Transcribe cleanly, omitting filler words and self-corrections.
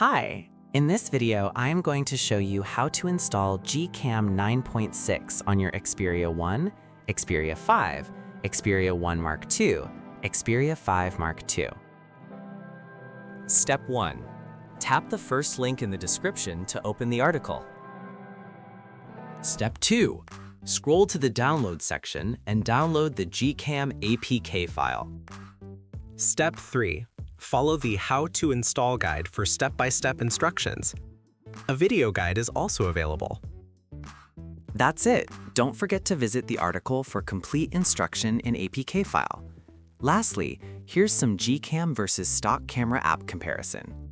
Hi! In this video, I am going to show you how to install GCam 9.6 on your Xperia 1, Xperia 5, Xperia 1 Mark II, Xperia 5 Mark II. Step 1. Tap the first link in the description to open the article. Step 2. Scroll to the download section and download the GCam APK file. Step 3. Follow the How to Install guide for step-by-step instructions. A video guide is also available. That's it. Don't forget to visit the article for complete instruction in APK file. Lastly, here's some GCam versus stock camera app comparison.